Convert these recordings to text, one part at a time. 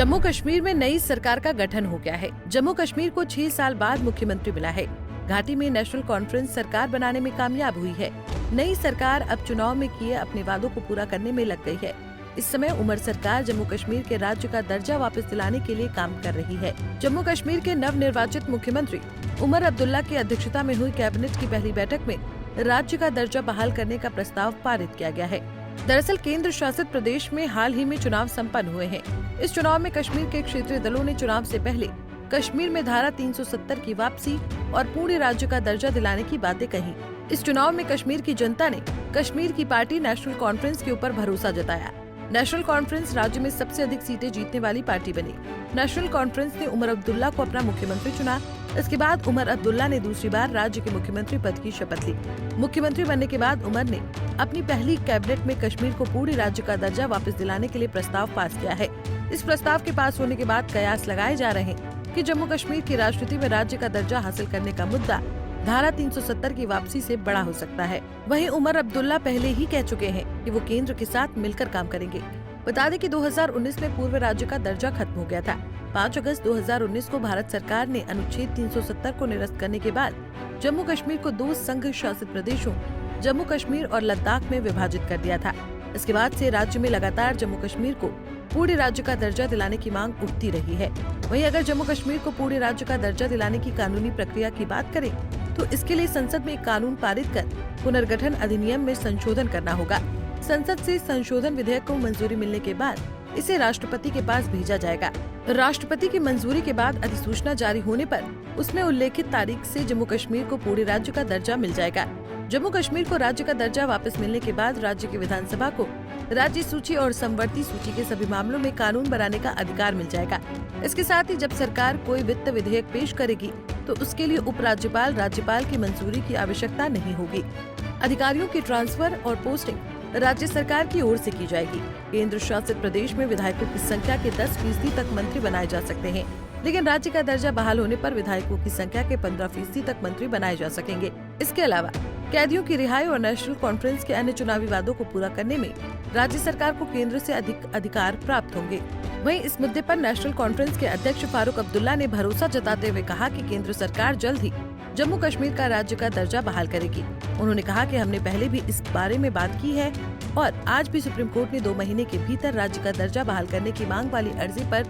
जम्मू कश्मीर में नई सरकार का गठन हो गया है। जम्मू कश्मीर को 6 साल बाद मुख्यमंत्री मिला है। घाटी में नेशनल कॉन्फ्रेंस सरकार बनाने में कामयाब हुई है। नई सरकार अब चुनाव में किए अपने वादों को पूरा करने में लग गई है। इस समय उमर सरकार जम्मू कश्मीर के राज्य का दर्जा वापस दिलाने के लिए काम कर रही है। जम्मू कश्मीर के नव निर्वाचित मुख्यमंत्री उमर अब्दुल्ला की अध्यक्षता में हुई कैबिनेट की पहली बैठक में राज्य का दर्जा बहाल करने का प्रस्ताव पारित किया गया है। दरअसल केंद्र शासित प्रदेश में हाल ही में चुनाव संपन्न हुए हैं। इस चुनाव में कश्मीर के क्षेत्रीय दलों ने चुनाव से पहले कश्मीर में धारा 370 की वापसी और पूर्ण राज्य का दर्जा दिलाने की बातें कही। इस चुनाव में कश्मीर की जनता ने कश्मीर की पार्टी नेशनल कॉन्फ्रेंस के ऊपर भरोसा जताया। नेशनल कॉन्फ्रेंस राज्य में सबसे अधिक सीटें जीतने वाली पार्टी बनी। नेशनल कॉन्फ्रेंस ने उमर अब्दुल्ला को अपना मुख्यमंत्री चुना। इसके बाद उमर अब्दुल्ला ने दूसरी बार राज्य के मुख्यमंत्री पद की शपथ ली। मुख्यमंत्री बनने के बाद उमर ने अपनी पहली कैबिनेट में कश्मीर को पूर्ण राज्य का दर्जा वापस दिलाने के लिए प्रस्ताव पास किया है। इस प्रस्ताव के पास होने के बाद कयास लगाए जा रहे हैं कि जम्मू कश्मीर की राजनीति में राज्य का दर्जा हासिल करने का मुद्दा धारा 370 की वापसी से बड़ा हो सकता है। वहीं उमर अब्दुल्ला पहले ही कह चुके हैं कि वो केंद्र के साथ मिलकर काम करेंगे। बता दें कि 2019 में पूर्व राज्य का दर्जा खत्म हो गया था। 5 अगस्त 2019 को भारत सरकार ने अनुच्छेद 370 को निरस्त करने के बाद जम्मू कश्मीर को 2 संघ शासित प्रदेशों जम्मू कश्मीर और लद्दाख में विभाजित कर दिया था। इसके बाद से राज्य में लगातार जम्मू कश्मीर को पूर्ण राज्य का दर्जा दिलाने की मांग उठती रही है। वहीं अगर जम्मू कश्मीर को पूर्ण राज्य का दर्जा दिलाने की कानूनी प्रक्रिया की बात करें तो इसके लिए संसद में एक कानून पारित कर पुनर्गठन अधिनियम में संशोधन करना होगा। संसद से संशोधन विधेयक को मंजूरी मिलने के बाद इसे राष्ट्रपति के पास भेजा जाएगा। राष्ट्रपति की मंजूरी के बाद अधिसूचना जारी होने पर उसमें उल्लेखित तारीख से जम्मू कश्मीर को पूर्ण राज्य का दर्जा मिल जाएगा। जम्मू कश्मीर को राज्य का दर्जा वापस मिलने के बाद राज्य की विधानसभा को राज्य सूची और समवर्ती सूची के सभी मामलों में कानून बनाने का अधिकार मिल जाएगा। इसके साथ ही जब सरकार कोई वित्त विधेयक पेश करेगी तो उसके लिए उपराज्यपाल राज्यपाल की मंजूरी की आवश्यकता नहीं होगी। अधिकारियों की ट्रांसफर और पोस्टिंग राज्य सरकार की ओर से की जाएगी। केंद्र शासित प्रदेश में विधायकों की संख्या के 10% तक मंत्री बनाए जा सकते हैं, लेकिन राज्य का दर्जा बहाल होने पर विधायकों की संख्या के 15% तक मंत्री बनाए जा सकेंगे। इसके अलावा कैदियों की रिहाई और नेशनल कॉन्फ्रेंस के अन्य चुनावी वादों को पूरा करने में राज्य सरकार को केंद्र से अधिक अधिकार प्राप्त होंगे। वहीं इस मुद्दे पर नेशनल कॉन्फ्रेंस के अध्यक्ष फारूक अब्दुल्ला ने भरोसा जताते हुए कहा कि केंद्र सरकार जल्द ही जम्मू कश्मीर का राज्य का दर्जा बहाल करेगी। उन्होंने कहा कि हमने पहले भी इस बारे में बात की है और आज भी सुप्रीम कोर्ट ने 2 महीने के भीतर राज्य का दर्जा बहाल करने की मांग वाली अर्जी पर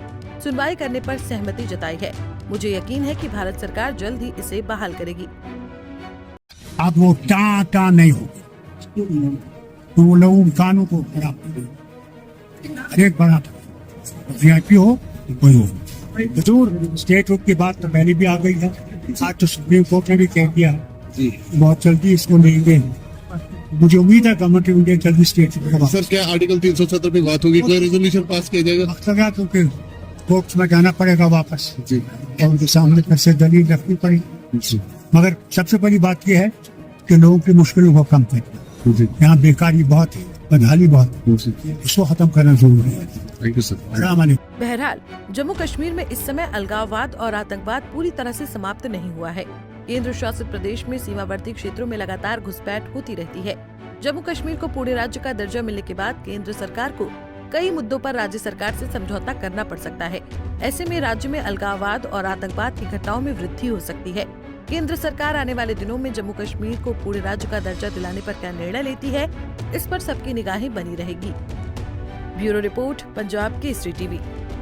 सुनवाई करने पर सहमति जताई है। मुझे यकीन है कि भारत सरकार जल्द ही इसे बहाल करेगी। अब वो टा नहीं होगी तो वो लोगों कानून को खराब करेंगे। हर एक बड़ा VIP हो कोई हो जरूर स्टेट रूप की बात तो पहले भी आ गई है। आज तो सुप्रीम कोर्ट ने भी कह दिया बहुत जल्दी इसको लेंगे। मुझे उम्मीद है गवर्नमेंट ऑफ इंडिया जल्दी स्टेट सर क्या आर्टिकल 370 पे बात होगी, कोई रेजोल्यूशन पास किया जाएगा? लगा तो फिर कोर्ट में जाना पड़ेगा वापस जी और उनके सामने फिर से दलील रखनी पड़ेगी। मगर सबसे बड़ी बात यह है कि लोगों की मुश्किलों को कम करना। यहाँ बेकारी बहुत है, बदहाली बहुत है, उसको खत्म करना जरूरी है। Thank you sir. बहरहाल जम्मू कश्मीर में इस समय अलगाववाद और आतंकवाद पूरी तरह से समाप्त नहीं हुआ है। केंद्र शासित प्रदेश में सीमावर्ती क्षेत्रों में लगातार घुसपैठ होती रहती है। जम्मू कश्मीर को पूर्ण राज्य का दर्जा मिलने के बाद केंद्र सरकार को कई मुद्दों पर राज्य सरकार से समझौता करना पड़ सकता है। ऐसे में राज्य में अलगाववाद और आतंकवाद की घटनाओं में वृद्धि हो सकती है। केंद्र सरकार आने वाले दिनों में जम्मू कश्मीर को पूर्ण राज्य का दर्जा दिलाने पर क्या निर्णय लेती है, इस पर सबकी निगाहें बनी रहेगी। Bureau report, Punjab Kesari TV.